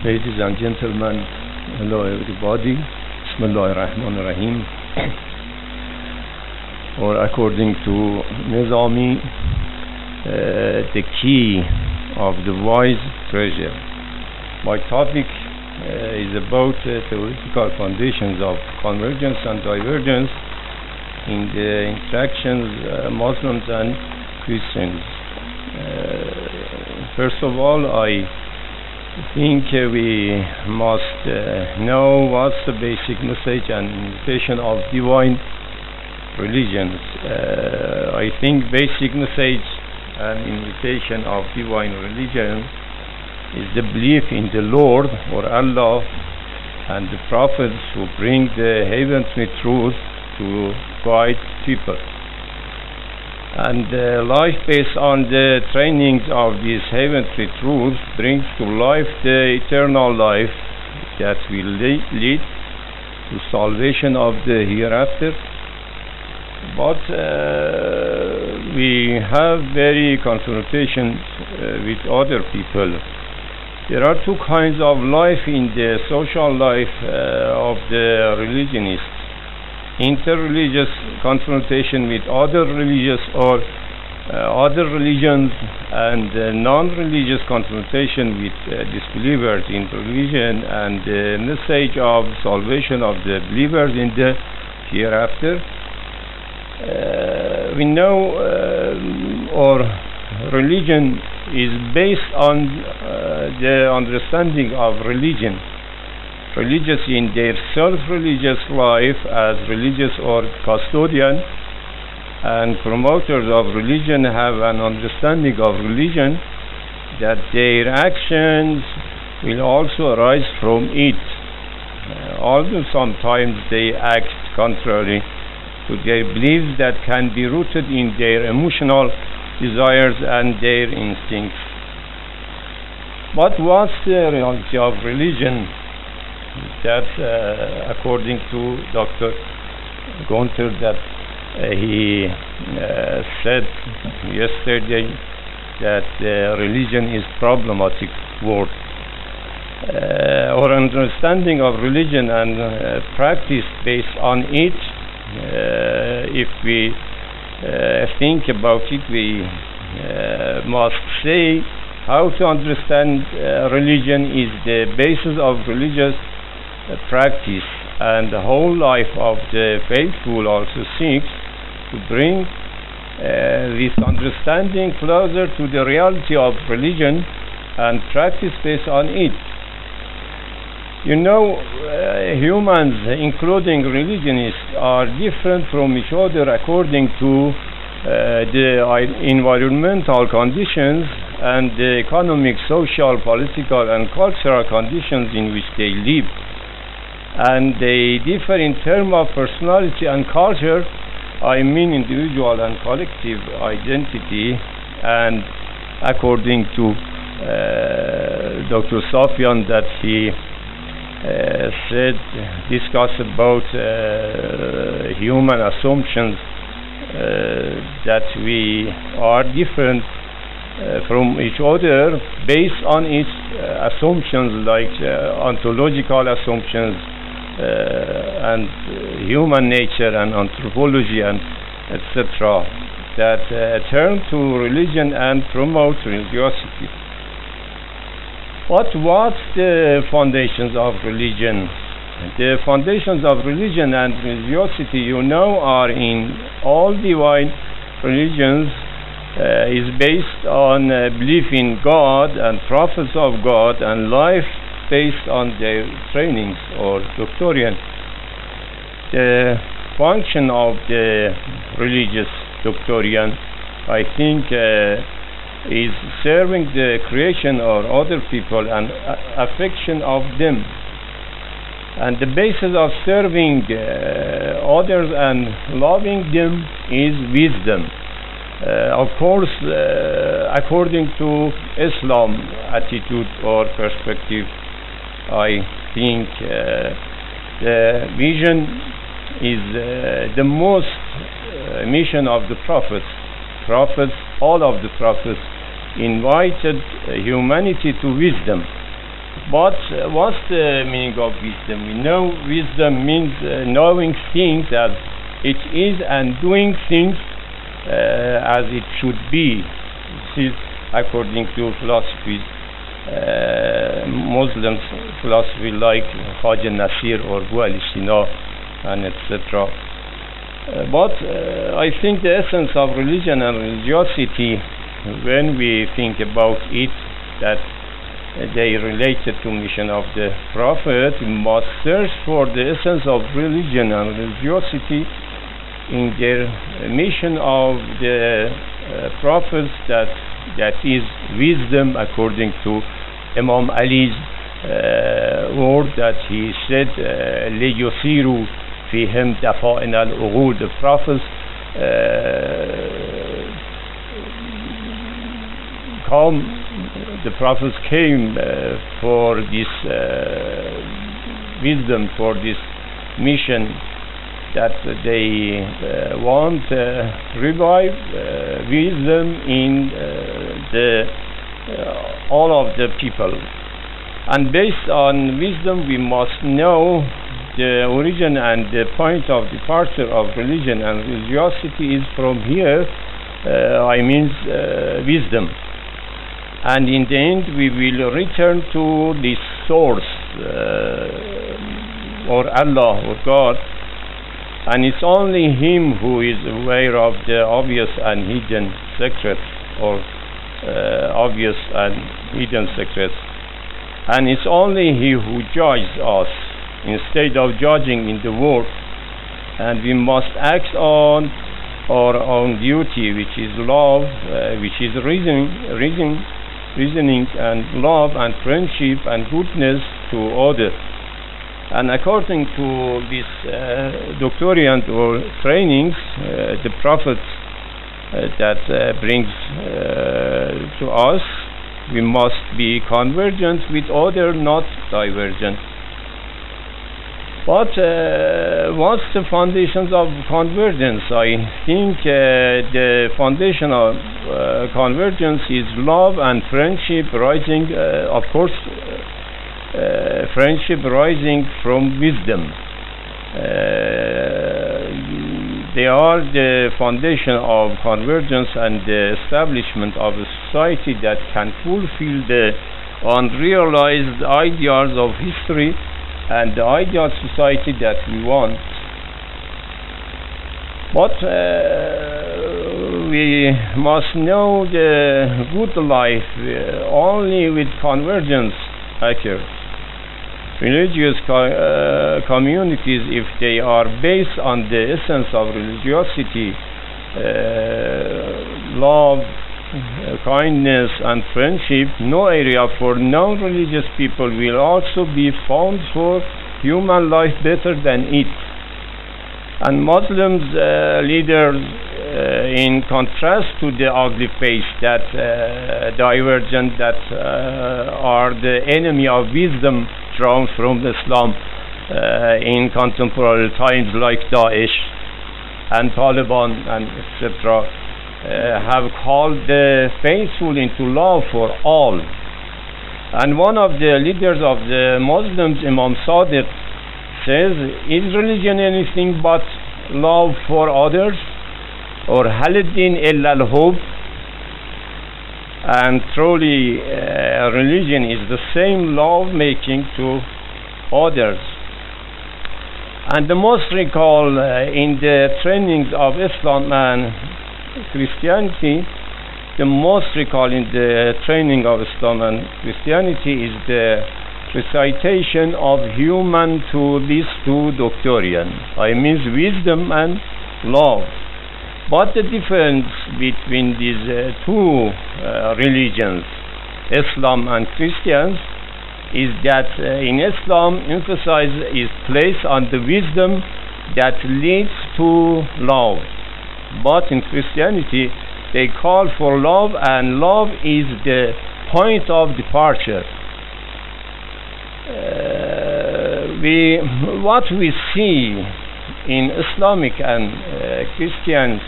Ladies and gentlemen, hello everybody. Bismillah ar-Rahman ar-Rahim. Or according to Nizami, the key of the wise treasure. My topic is about theoretical foundations of convergence and divergence in the interactions Muslims and Christians. First of all, I think we must know what's the basic message and invitation of divine religions. I think basic message and invitation of divine religion is the belief in the Lord or Allah and the prophets who bring the heavenly truth to guide people. And life based on the trainings of these heavenly truths brings to life the eternal life that will lead to salvation of the hereafter. But we have very confrontation with other people. There are two kinds of life in the social life of the religionists. Interreligious confrontation with other religious or other religions, and non-religious confrontation with disbelievers in religion, and the message of salvation of the believers in the hereafter. We know our religion is based on the understanding of religion. Religious in their self-religious life as religious or custodian, and promoters of religion have an understanding of religion that their actions will also arise from it, although sometimes they act contrary to their beliefs that can be rooted in their emotional desires and their instincts. But what's the reality of religion? That according to Dr. Gunther, that he said yesterday that religion is problematic word. Our understanding of religion and practice based on it, if we think about it, we must say how to understand religion is the basis of religious practice, and the whole life of the faithful also seeks to bring this understanding closer to the reality of religion and practice based on it. You know, humans, including religionists, are different from each other according to the environmental conditions and the economic, social, political, and cultural conditions in which they live. And they differ in terms of personality and culture, I mean individual and collective identity. And according to Dr. Safian, that he discussed about human assumptions, that we are different from each other based on its assumptions, like ontological assumptions, and human nature and anthropology and etc. that turn to religion and promote religiosity. But what's the foundations of religion? The foundations of religion and religiosity, you know, are in all divine religions, is based on belief in God and prophets of God, and life based on their trainings or doctrine. The function of the religious doctrine, I think, is serving the creation or other people and affection of them. And the basis of serving others and loving them is wisdom. Of course, according to Islam attitude or perspective, I think the vision is the most mission of the prophets. All of the prophets invited humanity to wisdom. But what's the meaning of wisdom? We know wisdom means knowing things as it is and doing things as it should be. This is according to philosophies, Muslim philosophy like Khwaja Nasir or Abu al-Sina and etc. But I think the essence of religion and religiosity, when we think about it, that they related to mission of the Prophet, we must search for the essence of religion and religiosity in their mission of the prophets, that is wisdom, according to Imam Ali's word that he said, لِيُثِيرُوا فِيهِمْ دَفَائِنَ الْعُقُولِ. The prophets the prophets came for this wisdom, for this mission, that they want revive wisdom in all of the people. And based on wisdom, we must know the origin and the point of departure of religion and religiosity is from here, wisdom. And in the end, we will return to this source, or Allah, or God, and it's only Him who is aware of the obvious and hidden secrets, or obvious and hidden secrets. And it's only He who judges us instead of judging in the world. And we must act on our own duty, which is love, which is reasoning and love and friendship and goodness to others. And according to this doctorate or trainings, the Prophet that brings to us, we must be convergent with others, not divergent. But what's the foundations of convergence? I think the foundation of convergence is love and friendship rising, of course, friendship rising from wisdom. They are the foundation of convergence and the establishment of a society that can fulfill the unrealized ideals of history and the ideal society that we want. But we must know the good life only with convergence occurs. Religious communities, if they are based on the essence of religiosity, love, kindness and friendship, no area for non-religious people will also be found for human life better than it. And Muslims leaders, in contrast to the ugly face that divergent, that are the enemy of wisdom drawn from Islam in contemporary times, like Daesh and Taliban and etc., have called the faithful into love for all. And one of the leaders of the Muslims, Imam Sadiq, says, is religion anything but love for others? Or Halid-Din illa al-hub? And truly religion is the same love making to others. And the most recall in the trainings of Islam and Christianity, the most recall in the training of Islam and Christianity is the recitation of human to these two doctrines. Wisdom and love. But the difference between these two religions, Islam and Christians, is that in Islam emphasis is placed on the wisdom that leads to love. But in Christianity, they call for love, and love is the point of departure. What we see in Islamic and Christian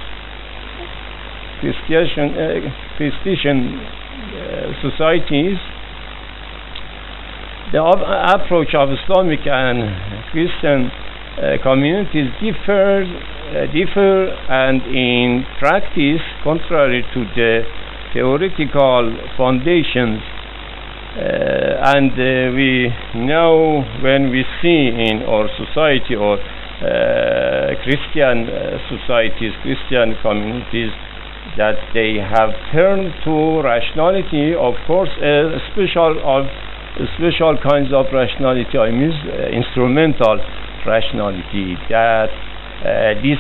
societies The approach of Islamic and Christian communities differ and in practice, contrary to the theoretical foundations, and we know when we see in our society or Christian societies, Christian communities, that they have turned to rationality. Of course, special kinds of rationality, I mean instrumental rationality, that this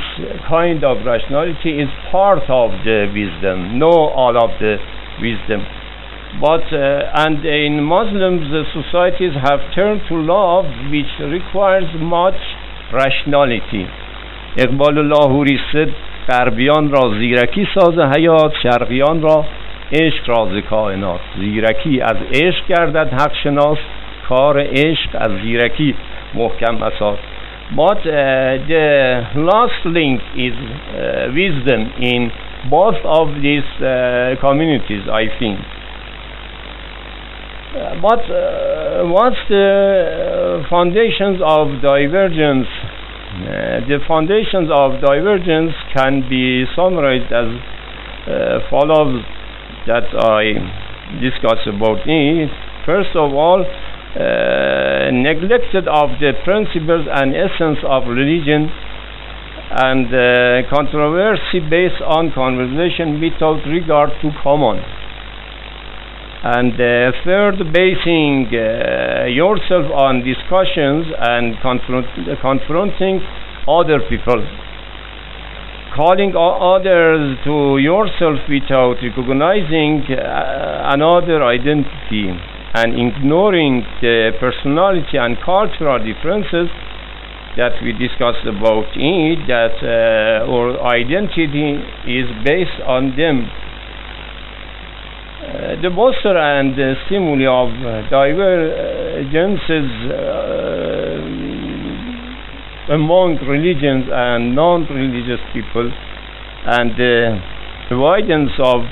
kind of rationality is part of the wisdom, not all of the wisdom. But and in Muslims, the societies have turned to love, which requires much rationality. اقبال لاهوری صد غربیان را زیرکی ساز حیات، شرقیان را عشق راز کائنات. زیرکی از عشق گردد حق شناس، کار عشق از زیرکی محکم اساس. But the last link is wisdom in both of these communities, I think. But what's the foundations of divergence? The foundations of divergence can be summarized as follows, that I discuss about it. First of all, neglected of the principles and essence of religion, and controversy based on conversation without regard to common. And third, basing yourself on discussions and confronting other people, calling others to yourself without recognizing another identity, and ignoring the personality and cultural differences that we discussed about it, that our identity is based on them. The bolster and stimuli of divergences among religions and non-religious people, and the avoidance of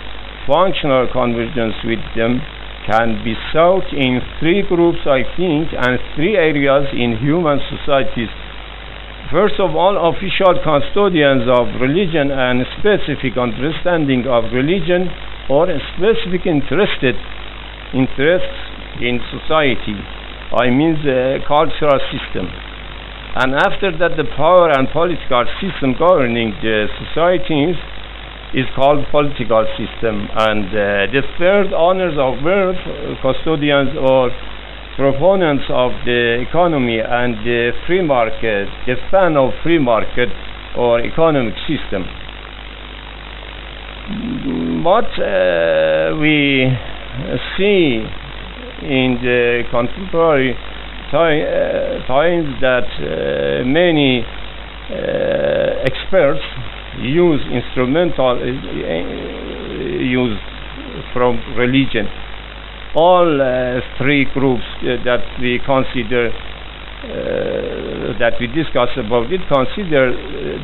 functional convergence with them, can be sought in three groups, I think, and three areas in human societies. First of all, official custodians of religion and specific understanding of religion, or specific interests in society, I mean the cultural system. And after that, the power and political system governing the societies is called political system. And the third, owners of wealth, custodians or proponents of the economy and the free market, the fan of free market or economic system. But we see in the contemporary times that many experts use instrumental use from religion. All three groups that we consider, that we discuss about it, consider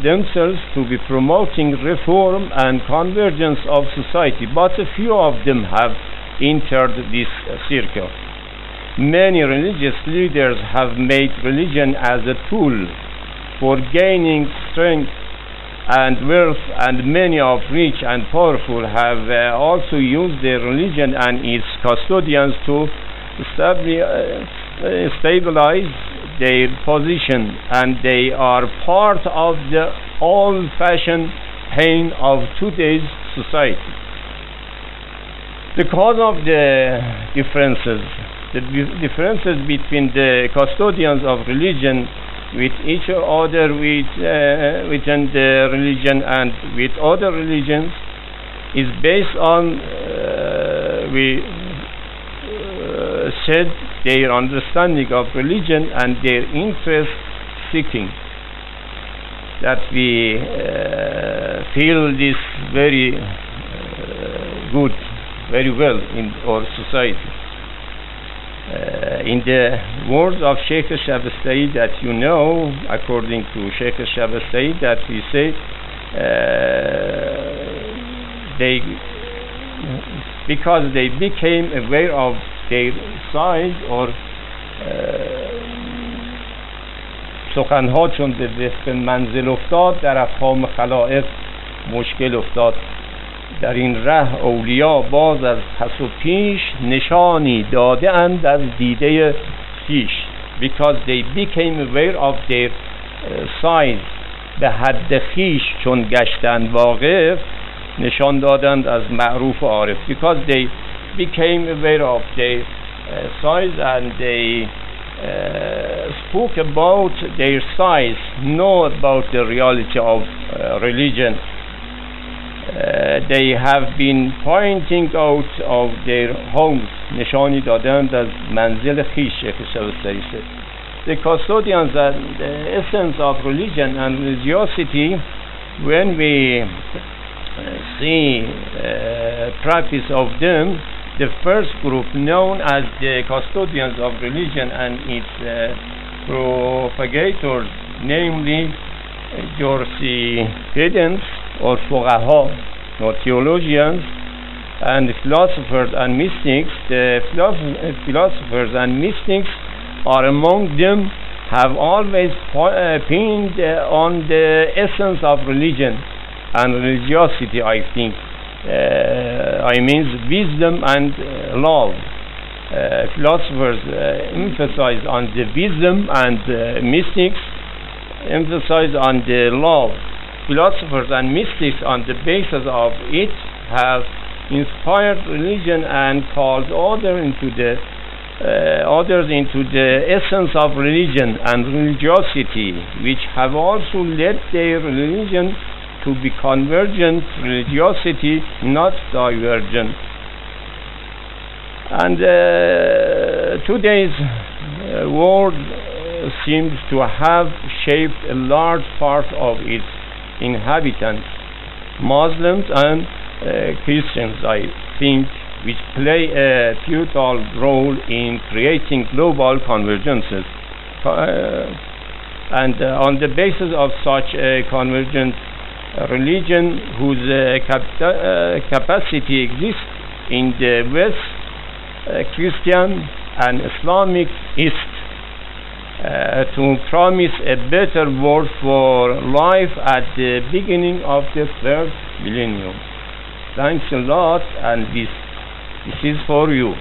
themselves to be promoting reform and convergence of society, but a few of them have entered this circle. Many religious leaders have made religion as a tool for gaining strength and wealth, and many of rich and powerful have also used their religion and its custodians to stabilize their position, and they are part of the old-fashioned pain of today's society. The cause of the differences between the custodians of religion with each other, within the religion and with other religions, is based on we said their understanding of religion and their interest seeking. That we feel this very good, very well in our society. In the words of Sheikh Shabastai, that you know, according to Sheikh Shabastai, that we say because they became aware of their size or سخنها چون به وفق منزل افتاد در افهام خلائق مشکل افتاد. در این ره اولیا باز از پس و پیش نشانی داده اند از دیده پیش. because they became aware of their size. به حد خیش چون گشتند واقف نشان دادند از معروف و عارف. because they became aware of their size and they spoke about their size, know about the reality of religion. They have been pointing out of their homes. نشانی دادند از منزل خیش. The custodians and the essence of religion and religiosity, when we see practice of them, the first group known as the custodians of religion and its propagators, namely Jurisprudents or fuqaha or theologians and philosophers and mystics. The philosophers and mystics are among them, have always pinned on the essence of religion and religiosity, I think. I mean wisdom and love. Philosophers emphasize on the wisdom and mystics emphasize on the love. Philosophers and mystics on the basis of it have inspired religion and called others into the essence of religion and religiosity, which have also led their religion to be convergent religiosity, not divergent. And today's world seems to have shaped a large part of its inhabitants, Muslims and Christians, I think, which play a pivotal role in creating global convergences. And on the basis of such a convergent religion whose capacity exists in the West, Christian and Islamic East, to promise a better world for life at the beginning of the third millennium. Thanks a lot, and this is for you.